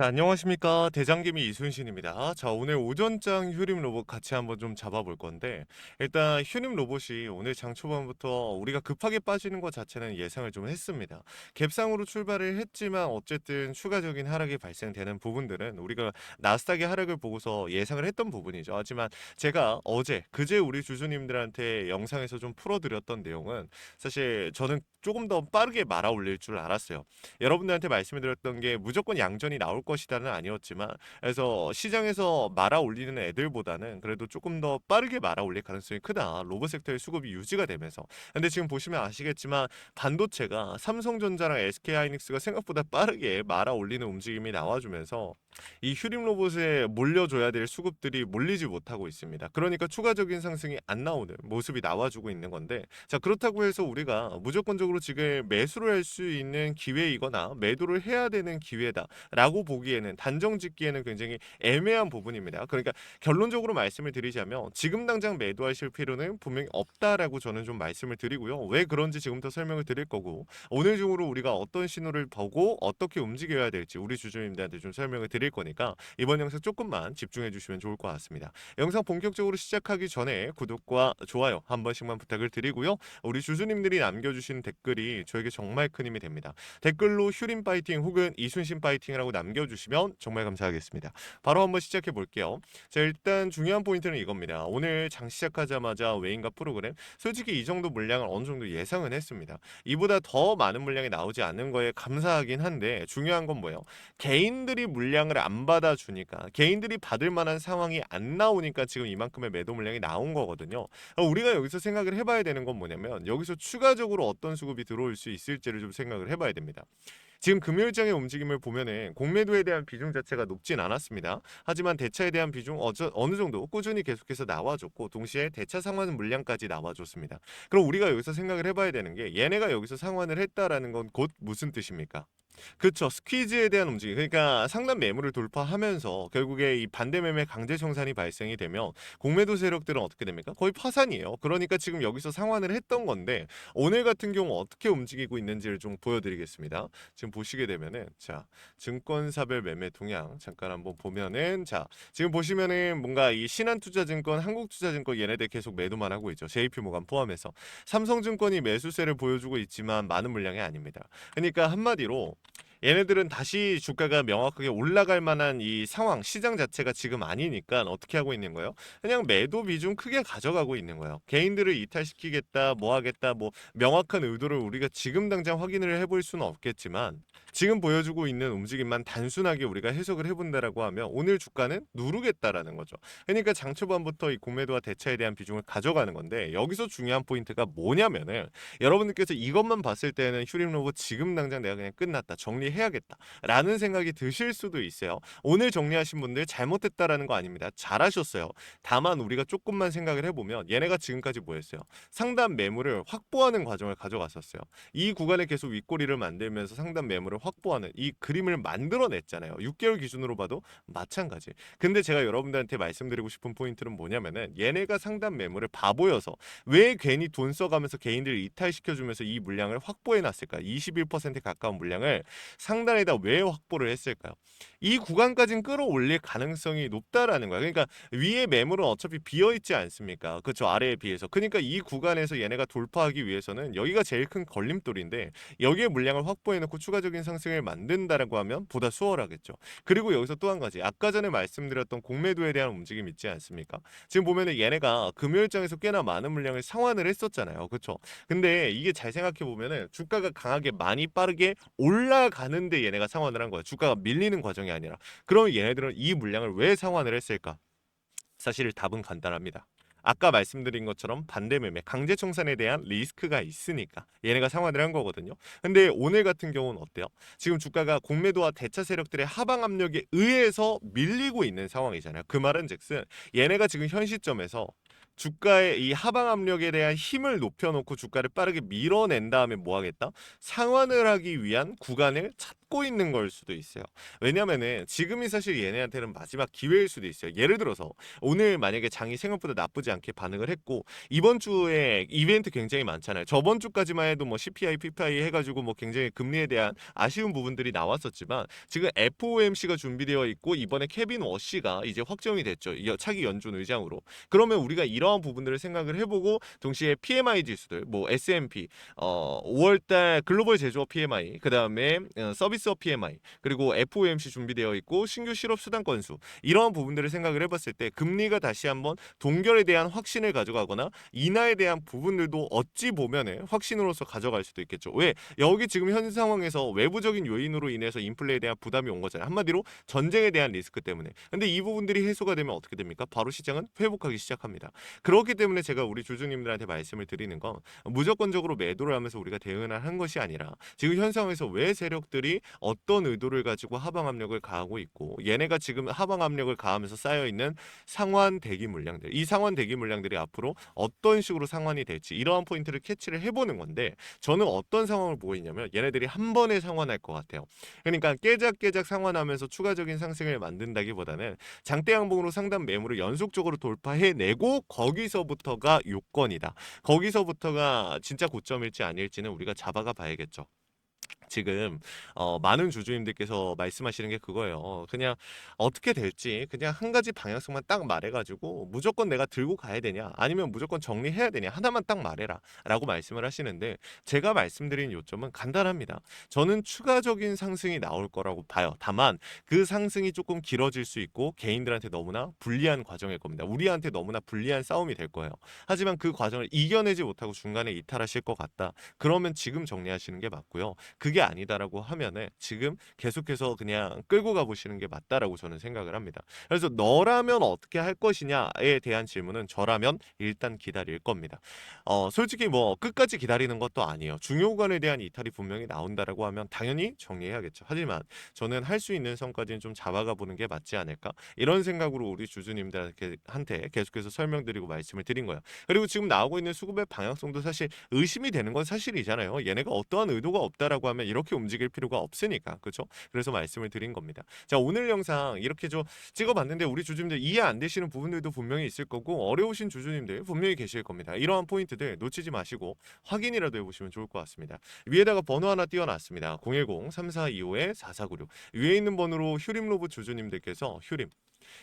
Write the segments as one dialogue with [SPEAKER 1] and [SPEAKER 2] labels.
[SPEAKER 1] 자, 안녕하십니까. 대장개미 이순신입니다. 자, 오늘 오전장 휴림 로봇 같이 한번 좀 잡아볼 건데, 일단 휴림 로봇이 오늘 장 초반부터 우리가 급하게 빠지는 것 자체는 예상을 좀 했습니다. 갭상으로 출발을 했지만 어쨌든 추가적인 하락이 발생되는 부분들은 우리가 나스닥의 하락을 보고서 예상을 했던 부분이죠. 하지만 제가 그제 우리 주주님들한테 영상에서 좀 풀어드렸던 내용은 사실 저는 조금 더 빠르게 말아 올릴 줄 알았어요. 여러분들한테 말씀을 드렸던 게 무조건 양전이 나올 것이다는 아니었지만, 그래서 시장에서 말아 올리는 애들보다는 그래도 조금 더 빠르게 말아 올릴 가능성이 크다. 로봇 섹터의 수급이 유지가 되면서. 근데 지금 보시면 아시겠지만 반도체가 삼성전자랑 SK하이닉스가 생각보다 빠르게 말아 올리는 움직임이 나와주면서 이 휴림 로봇에 몰려줘야 될 수급들이 몰리지 못하고 있습니다. 그러니까 추가적인 상승이 안 나오는 모습이 나와주고 있는 건데, 자, 그렇다고 해서 우리가 무조건적으로 지금 매수를 할 수 있는 기회이거나 매도를 해야 되는 기회다라고 보기에는, 단정 짓기에는 굉장히 애매한 부분입니다. 그러니까 결론적으로 말씀을 드리자면 지금 당장 매도하실 필요는 분명히 없다라고 저는 좀 말씀을 드리고요. 왜 그런지 지금부터 설명을 드릴 거고, 오늘 중으로 우리가 어떤 신호를 보고 어떻게 움직여야 될지 우리 주주님들한테 좀 설명을 드릴 거니까 이번 영상 조금만 집중해 주시면 좋을 것 같습니다. 영상 본격적으로 시작하기 전에 구독과 좋아요 한 번씩만 부탁을 드리고요. 우리 주주님들이 남겨주신 댓글이 저에게 정말 큰 힘이 됩니다. 댓글로 휴림 파이팅 혹은 이순신 파이팅이라고 남겨주시면 정말 감사하겠습니다. 바로 한번 시작해 볼게요. 자, 일단 중요한 포인트는 이겁니다. 오늘 장 시작하자마자 외인과 프로그램, 솔직히 이 정도 물량을 어느 정도 예상은 했습니다. 이보다 더 많은 물량이 나오지 않는 거에 감사하긴 한데, 중요한 건 뭐예요? 개인들이 물량을 안 받아주니까, 개인들이 받을 만한 상황이 안 나오니까 지금 이만큼의 매도 물량이 나온 거거든요. 우리가 여기서 생각을 해봐야 되는 건 뭐냐면, 여기서 추가적으로 어떤 수급이 들어올 수 있을지를 좀 생각을 해봐야 됩니다. 지금 금요일장의 움직임을 보면은 공매도에 대한 비중 자체가 높진 않았습니다. 하지만 대차에 대한 비중 어느 정도 꾸준히 계속해서 나와줬고, 동시에 대차 상환 물량까지 나와줬습니다. 그럼 우리가 여기서 생각을 해봐야 되는 게, 얘네가 여기서 상환을 했다라는 건 곧 무슨 뜻입니까? 그쵸. 스퀴즈에 대한 움직임. 그러니까 상단 매물을 돌파하면서 결국에 이 반대 매매 강제 청산이 발생이 되면 공매도 세력들은 어떻게 됩니까? 거의 파산이에요. 그러니까 지금 여기서 상환을 했던 건데, 오늘 같은 경우 어떻게 움직이고 있는지를 좀 보여드리겠습니다. 지금 보시게 되면은, 자, 증권사별 매매 동향 잠깐 한번 보면은, 자, 지금 보시면은 뭔가 이 신한투자증권, 한국투자증권 얘네들 계속 매도만 하고 있죠. JP모간 포함해서. 삼성증권이 매수세를 보여주고 있지만 많은 물량이 아닙니다. 그러니까 한마디로 얘네들은 다시 주가가 명확하게 올라갈 만한 이 상황, 시장 자체가 지금 아니니까 어떻게 하고 있는 거예요? 그냥 매도 비중 크게 가져가고 있는 거예요. 개인들을 이탈시키겠다, 뭐 하겠다, 뭐 명확한 의도를 우리가 지금 당장 확인을 해볼 수는 없겠지만, 지금 보여주고 있는 움직임만 단순하게 우리가 해석을 해본다라고 하면 오늘 주가는 누르겠다라는 거죠. 그러니까 장 초반부터 이 공매도와 대차에 대한 비중을 가져가는 건데, 여기서 중요한 포인트가 뭐냐면은, 여러분들께서 이것만 봤을 때는 휴림 로봇 지금 당장 내가 그냥 끝났다, 정리해야겠다 라는 생각이 드실 수도 있어요. 오늘 정리하신 분들 잘못했다라는 거 아닙니다. 잘하셨어요. 다만 우리가 조금만 생각을 해보면, 얘네가 지금까지 뭐 했어요? 상단 매물을 확보하는 과정을 가져갔었어요. 이 구간에 계속 윗꼬리를 만들면서 상단 매물을 확보하는 이 그림을 만들어냈잖아요. 6개월 기준으로 봐도 마찬가지. 근데 제가 여러분들한테 말씀드리고 싶은 포인트는 뭐냐면은, 얘네가 상단 매물을 바보여서 왜 괜히 돈 써가면서 개인들을 이탈시켜주면서 이 물량을 확보해놨을까? 21% 가까운 물량을 상단에다 왜 확보를 했을까요? 이 구간까지는 끌어올릴 가능성이 높다라는 거야. 그러니까 위에 매물은 어차피 비어있지 않습니까? 그쵸, 아래에 비해서. 그러니까 이 구간에서 얘네가 돌파하기 위해서는 여기가 제일 큰 걸림돌인데, 여기에 물량을 확보해놓고 추가적인 상승을 만든다라고 하면 보다 수월하겠죠. 그리고 여기서 또 한 가지, 아까 전에 말씀드렸던 공매도에 대한 움직임 있지 않습니까? 지금 보면은 얘네가 금요일장에서 꽤나 많은 물량을 상환을 했었잖아요. 그쵸? 근데 이게 잘 생각해 보면은 주가가 강하게 많이 빠르게 올라가는데 얘네가 상환을 한 거야. 주가가 밀리는 과정이 아니라. 그럼 얘네들은 이 물량을 왜 상환을 했을까? 사실 답은 간단합니다. 아까 말씀드린 것처럼 반대 매매, 강제 청산에 대한 리스크가 있으니까 얘네가 상환을 한 거거든요. 근데 오늘 같은 경우는 어때요? 지금 주가가 공매도와 대차 세력들의 하방 압력에 의해서 밀리고 있는 상황이잖아요. 그 말은즉슨 얘네가 지금 현 시점에서 주가의 이 하방 압력에 대한 힘을 높여놓고 주가를 빠르게 밀어낸 다음에 뭐 하겠다? 상환을 하기 위한 구간을 참고 있는 걸 수도 있어요. 왜냐면은 지금이 사실 얘네한테는 마지막 기회일 수도 있어요. 예를 들어서 오늘 만약에 장이 생각보다 나쁘지 않게 반응을 했고 이번 주에 이벤트 굉장히 많잖아요. 저번 주까지만 해도 뭐 CPI, PPI 해가지고 뭐 굉장히 금리에 대한 아쉬운 부분들이 나왔었지만 지금 FOMC가 준비되어 있고 이번에 케빈 워시가 이제 확정이 됐죠. 차기 연준 의장으로. 그러면 우리가 이러한 부분들을 생각을 해보고 동시에 PMI 지수들, 뭐 S&P, 5월달 글로벌 제조업 PMI, 그 다음에 서비스업 PMI, 그리고 FOMC 준비되어 있고 신규 실업 수당 건수 이러한 부분들을 생각을 해봤을 때 금리가 다시 한번 동결에 대한 확신을 가져가거나 인하에 대한 부분들도 어찌 보면은 확신으로서 가져갈 수도 있겠죠. 왜? 여기 지금 현 상황에서 외부적인 요인으로 인해서 인플레에 대한 부담이 온 거잖아요. 한마디로 전쟁에 대한 리스크 때문에. 근데 이 부분들이 해소가 되면 어떻게 됩니까? 바로 시장은 회복하기 시작합니다. 그렇기 때문에 제가 우리 주주님들한테 말씀을 드리는 건 무조건적으로 매도를 하면서 우리가 대응을 한 것이 아니라 지금 현 상황에서 왜 세력들이 어떤 의도를 가지고 하방 압력을 가하고 있고 얘네가 지금 하방 압력을 가하면서 쌓여 있는 상환 대기 물량들 이 상환 대기 물량들이 앞으로 어떤 식으로 상환이 될지 이러한 포인트를 캐치를 해보는 건데 저는 어떤 상황을 보고 있냐면 얘네들이 한 번에 상환할 것 같아요. 그러니까 깨작깨작 상환하면서 추가적인 상승을 만든다기보다는 장대 양봉으로 상단 매물을 연속적으로 돌파해내고 거기서부터가 요건이다. 거기서부터가 진짜 고점일지 아닐지는 우리가 잡아가 봐야겠죠. 지금 많은 주주님들께서 말씀하시는 게 그거예요. 그냥 어떻게 될지 그냥 한 가지 방향성만 딱 말해가지고 무조건 내가 들고 가야 되냐 아니면 무조건 정리해야 되냐 하나만 딱 말해라 라고 말씀을 하시는데 제가 말씀드린 요점은 간단합니다. 저는 추가적인 상승이 나올 거라고 봐요. 다만 그 상승이 조금 길어질 수 있고 개인들한테 너무나 불리한 과정일 겁니다. 우리한테 너무나 불리한 싸움이 될 거예요. 하지만 그 과정을 이겨내지 못하고 중간에 이탈하실 것 같다. 그러면 지금 정리하시는 게 맞고요. 그게 아니다라고 하면은 지금 계속해서 그냥 끌고 가보시는 게 맞다라고 저는 생각을 합니다. 그래서 너라면 어떻게 할 것이냐에 대한 질문은 저라면 일단 기다릴 겁니다. 솔직히 뭐 끝까지 기다리는 것도 아니에요. 중요 구간에 대한 이탈이 분명히 나온다라고 하면 당연히 정리해야겠죠. 하지만 저는 할 수 있는 선까지는 좀 잡아가 보는 게 맞지 않을까? 이런 생각으로 우리 주주님들한테 계속해서 설명드리고 말씀을 드린 거예요. 그리고 지금 나오고 있는 수급의 방향성도 사실 의심이 되는 건 사실이잖아요. 얘네가 어떠한 의도가 없다라고 하면 이렇게 움직일 필요가 없으니까. 그렇죠? 그래서 말씀을 드린 겁니다. 자, 오늘 영상 이렇게 좀 찍어봤는데 우리 주주님들 이해 안 되시는 부분들도 분명히 있을 거고 어려우신 주주님들 분명히 계실 겁니다. 이러한 포인트들 놓치지 마시고 확인이라도 해보시면 좋을 것 같습니다. 위에다가 번호 하나 띄워놨습니다. 010-3425-4496 위에 있는 번호로 휴림로봇 주주님들께서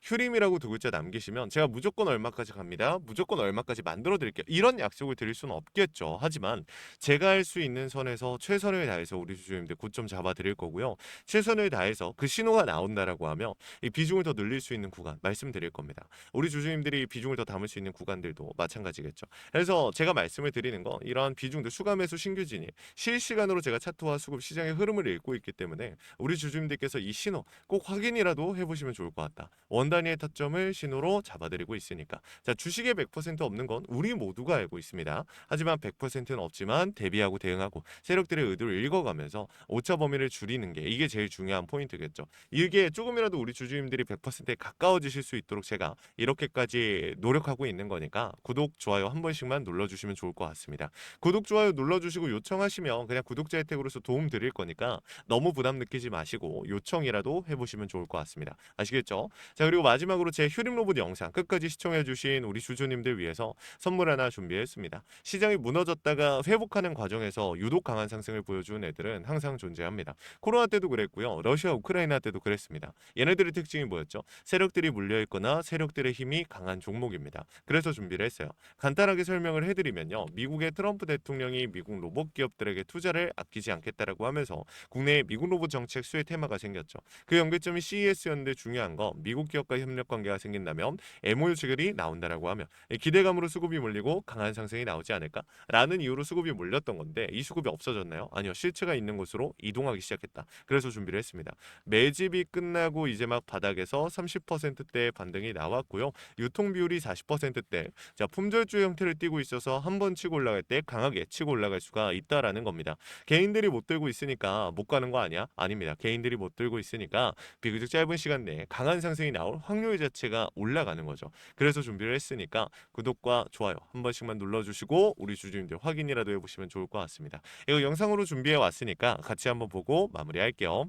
[SPEAKER 1] 휴림이라고 두 글자 남기시면 제가 무조건 얼마까지 갑니다. 무조건 얼마까지 만들어 드릴게요. 이런 약속을 드릴 수는 없겠죠. 하지만 제가 할 수 있는 선에서 최선을 다해서 우리 주주님들 고점 잡아 드릴 거고요. 최선을 다해서 그 신호가 나온다라고 하면 이 비중을 더 늘릴 수 있는 구간 말씀드릴 겁니다. 우리 주주님들이 비중을 더 담을 수 있는 구간들도 마찬가지겠죠. 그래서 제가 말씀을 드리는 건 이러한 비중들 수가 매수 신규 진입 실시간으로 제가 차트와 수급 시장의 흐름을 읽고 있기 때문에 우리 주주님들께서 이 신호 꼭 확인이라도 해보시면 좋을 것 같다. 원 단위의 타점을 신호로 잡아드리고 있으니까. 자, 주식에 100% 없는 건 우리 모두가 알고 있습니다. 하지만 100%는 없지만 대비하고 대응하고 세력들의 의도를 읽어가면서 오차 범위를 줄이는 게 이게 제일 중요한 포인트겠죠. 이게 조금이라도 우리 주주님들이 100%에 가까워지실 수 있도록 제가 이렇게까지 노력하고 있는 거니까 구독, 좋아요 한 번씩만 눌러주시면 좋을 것 같습니다. 구독, 좋아요 눌러주시고 요청하시면 그냥 구독자 혜택으로서 도움 드릴 거니까 너무 부담 느끼지 마시고 요청이라도 해보시면 좋을 것 같습니다. 아시겠죠? 자, 그리고 마지막으로 제 휴림 로봇 영상 끝까지 시청해주신 우리 주주님들 위해서 선물 하나 준비했습니다. 시장이 무너졌다가 회복하는 과정에서 유독 강한 상승을 보여준 애들은 항상 존재합니다. 코로나 때도 그랬고요. 러시아, 우크라이나 때도 그랬습니다. 얘네들의 특징이 뭐였죠? 세력들이 물려있거나 세력들의 힘이 강한 종목입니다. 그래서 준비를 했어요. 간단하게 설명을 해드리면요. 미국의 트럼프 대통령이 미국 로봇 기업들에게 투자를 아끼지 않겠다라고 하면서 국내에 미국 로봇 정책 수혜 테마가 생겼죠. 그 연계점이 CES였는데 중요한 건 미국 기업과 협력 관계가 생긴다면 MOU 체결이 나온다라고 하면 기대감으로 수급이 몰리고 강한 상승이 나오지 않을까라는 이유로 수급이 몰렸던 건데 이 수급이 없어졌나요? 아니요. 실체가 있는 곳으로 이동하기 시작했다. 그래서 준비를 했습니다. 매집이 끝나고 이제 막 바닥에서 30%대 반등이 나왔고요. 유통 비율이 40%대. 자, 품절주 형태를 띠고 있어서 한 번 치고 올라갈 때 강하게 치고 올라갈 수가 있다라는 겁니다. 개인들이 못 들고 있으니까 못 가는 거 아니야? 아닙니다. 개인들이 못 들고 있으니까 비교적 짧은 시간 내에 강한 상승이 나올 확률 자체가 올라가는 거죠. 그래서 준비를 했으니까 구독과 좋아요 한 번씩만 눌러주시고 우리 주주님들 확인이라도 해보시면 좋을 것 같습니다. 이거 영상으로 준비해 왔으니까 같이 한번 보고 마무리할게요.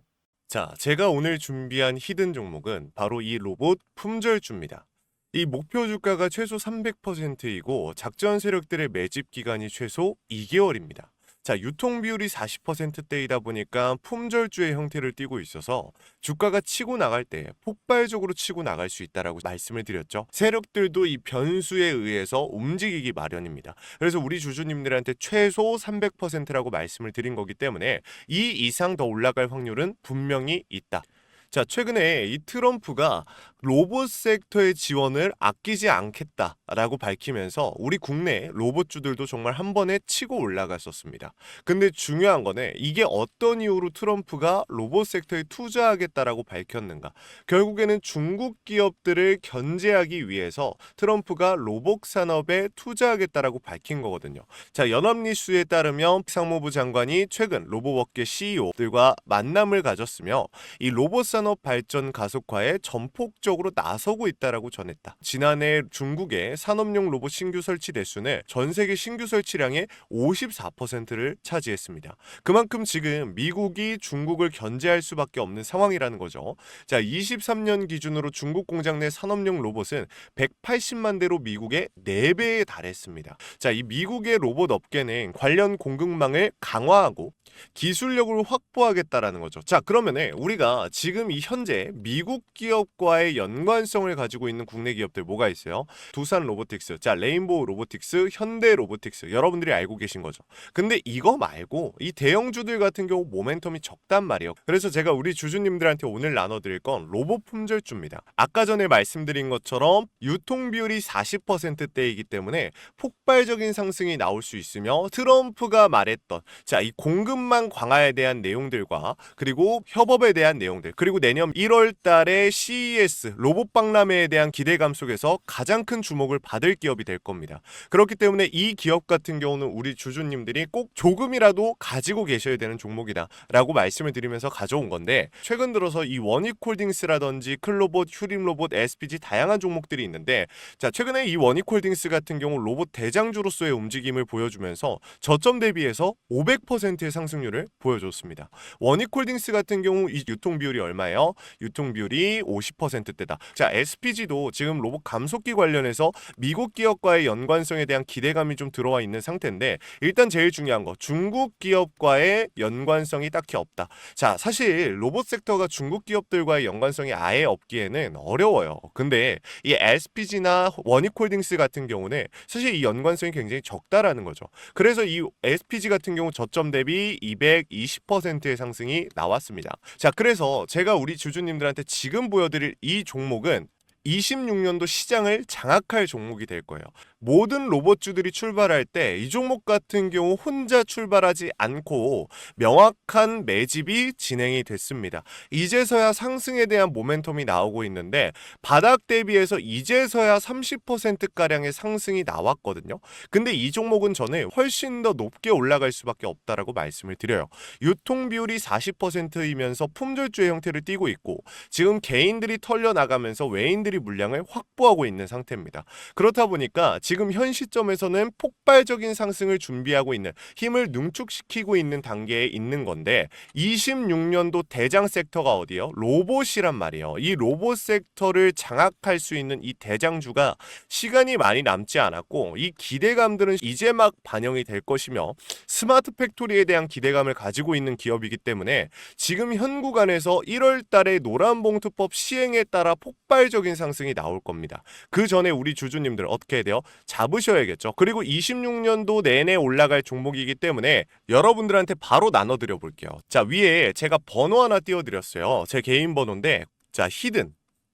[SPEAKER 1] 자, 제가 오늘 준비한 히든 종목은 바로 이 로봇 품절주입니다. 이 목표 주가가 최소 300%이고 작전 세력들의 매집 기간이 최소 2개월입니다. 자, 유통 비율이 40%대이다 보니까 품절주의 형태를 띠고 있어서 주가가 치고 나갈 때 폭발적으로 치고 나갈 수 있다라고 말씀을 드렸죠. 세력들도 이 변수에 의해서 움직이기 마련입니다. 그래서 우리 주주님들한테 최소 300%라고 말씀을 드린 거기 때문에 이 이상 더 올라갈 확률은 분명히 있다. 자, 최근에 이 트럼프가 로봇 섹터의 지원을 아끼지 않겠다라고 밝히면서 우리 국내 로봇주들도 정말 한 번에 치고 올라갔었습니다. 근데 중요한 거는 이게 어떤 이유로 트럼프가 로봇 섹터에 투자하겠다라고 밝혔는가? 결국에는 중국 기업들을 견제하기 위해서 트럼프가 로봇 산업에 투자하겠다라고 밝힌 거거든요. 자, 연합뉴스에 따르면 상무부 장관이 최근 로봇업계 CEO들과 만남을 가졌으며 이 로봇 산업 발전 가속화에 전폭적으로 나서고 있다라고 전했다. 지난해 중국의 산업용 로봇 신규 설치 대수는 전 세계 신규 설치량의 54%를 차지했습니다. 그만큼 지금 미국이 중국을 견제할 수밖에 없는 상황이라는 거죠. 자, 23년 기준으로 중국 공장 내 산업용 로봇은 180만 대로 미국의 4배에 달했습니다. 자, 이 미국의 로봇 업계는 관련 공급망을 강화하고 기술력을 확보하겠다라는 거죠. 자, 그러면은 우리가 지금 이 현재 미국 기업과의 연관성을 가지고 있는 국내 기업들 뭐가 있어요? 두산 로보틱스, 자, 레인보우 로보틱스, 현대 로보틱스, 여러분들이 알고 계신 거죠. 근데 이거 말고 이 대형주들 같은 경우 모멘텀이 적단 말이에요. 그래서 제가 우리 주주님들한테 오늘 나눠드릴 건 로봇 품절주입니다. 아까 전에 말씀드린 것처럼 유통 비율이 40%대이기 때문에 폭발적인 상승이 나올 수 있으며 트럼프가 말했던 자, 이 공급망 강화에 대한 내용들과 그리고 협업에 대한 내용들 그리고 내년 1월 달에 CES 로봇 박람회에 대한 기대감 속에서 가장 큰 주목을 받을 기업이 될 겁니다. 그렇기 때문에 이 기업 같은 경우는 우리 주주님들이 꼭 조금이라도 가지고 계셔야 되는 종목이다 라고 말씀을 드리면서 가져온 건데 최근 들어서 이 원익홀딩스라든지 클로봇, 휴림로봇, SPG 다양한 종목들이 있는데 자, 최근에 이 원익홀딩스 같은 경우 로봇 대장주로서의 움직임을 보여주면서 저점 대비해서 500%의 상승률을 보여줬습니다. 원익홀딩스 같은 경우 이 유통 비율이 얼마예요? 유통 비율이 50%대다. 자, SPG도 지금 로봇 감속기 관련해서 미국 기업과의 연관성에 대한 기대감이 좀 들어와 있는 상태인데 일단 제일 중요한 거 중국 기업과의 연관성이 딱히 없다. 자, 사실 로봇 섹터가 중국 기업들과의 연관성이 아예 없기에는 어려워요. 근데 이 SPG나 원익홀딩스 같은 경우는 사실 이 연관성이 굉장히 적다라는 거죠. 그래서 이 SPG 같은 경우 저점 대비 220%의 상승이 나왔습니다. 자, 그래서 제가 우리 주주님들한테 지금 보여드릴 이 종목은 26년도 시장을 장악할 종목이 될 거예요. 모든 로봇주들이 출발할 때 이 종목 같은 경우 혼자 출발하지 않고 명확한 매집이 진행이 됐습니다. 이제서야 상승에 대한 모멘텀이 나오고 있는데 바닥 대비해서 이제서야 30%가량의 상승이 나왔거든요. 근데 이 종목은 저는 훨씬 더 높게 올라갈 수밖에 없다라고 말씀을 드려요. 유통 비율이 40%이면서 품절주의 형태를 띠고 있고 지금 개인들이 털려나가면서 외인들이 물량을 확보하고 있는 상태입니다. 그렇다 보니까 지금 현 시점에서는 폭발적인 상승을 준비하고 있는 힘을 능축시키고 있는 단계에 있는 건데 26년도 대장 섹터가 어디예요? 로봇이란 말이에요. 이 로봇 섹터를 장악할 수 있는 이 대장주가 시간이 많이 남지 않았고 이 기대감들은 이제 막 반영이 될 것이며 스마트 팩토리에 대한 기대감을 가지고 있는 기업이기 때문에 지금 현 구간에서 1월 달에 노란봉투법 시행에 따라 폭발적인 상승이 나올 겁니다. 그 전에 우리 주주님들 어떻게 해야 돼요? 잡으셔야겠죠. 그리고 26년도 내내 올라갈 종목이기 때문에 여러분들한테 바로 나눠드려 볼게요. 자, 위에 제가 번호 하나 띄워드렸어요. 제 개인 번호인데 자,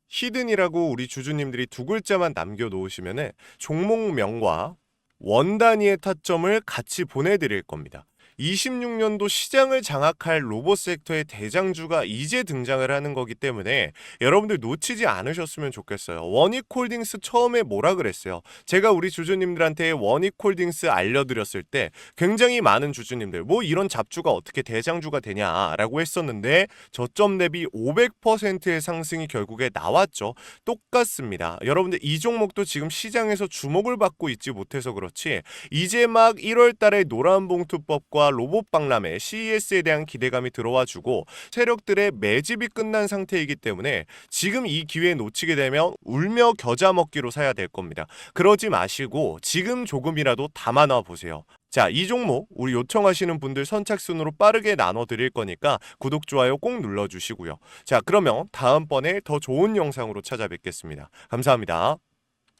[SPEAKER 1] 히든이라고 우리 주주님들이 두 글자만 남겨놓으시면은 종목명과 원 단위의 타점을 같이 보내드릴 겁니다. 26년도 시장을 장악할 로봇 섹터의 대장주가 이제 등장을 하는 거기 때문에 여러분들 놓치지 않으셨으면 좋겠어요. 원익홀딩스 처음에 뭐라 그랬어요? 제가 우리 주주님들한테 원익홀딩스 알려드렸을 때 굉장히 많은 주주님들 뭐 이런 잡주가 어떻게 대장주가 되냐라고 했었는데 저점 대비 500%의 상승이 결국에 나왔죠. 똑같습니다. 여러분들 이 종목도 지금 시장에서 주목을 받고 있지 못해서 그렇지 이제 막 1월 달에 노란봉투법과 로봇박람회 CES에 대한 기대감이 들어와주고 세력들의 매집이 끝난 상태이기 때문에 지금 이 기회 놓치게 되면 울며 겨자 먹기로 사야 될 겁니다. 그러지 마시고 지금 조금이라도 담아놔 보세요. 자, 이 종목 우리 요청하시는 분들 선착순으로 빠르게 나눠 드릴 거니까 구독, 좋아요 꼭 눌러주시고요. 자, 그러면 다음번에 더 좋은 영상으로 찾아뵙겠습니다. 감사합니다.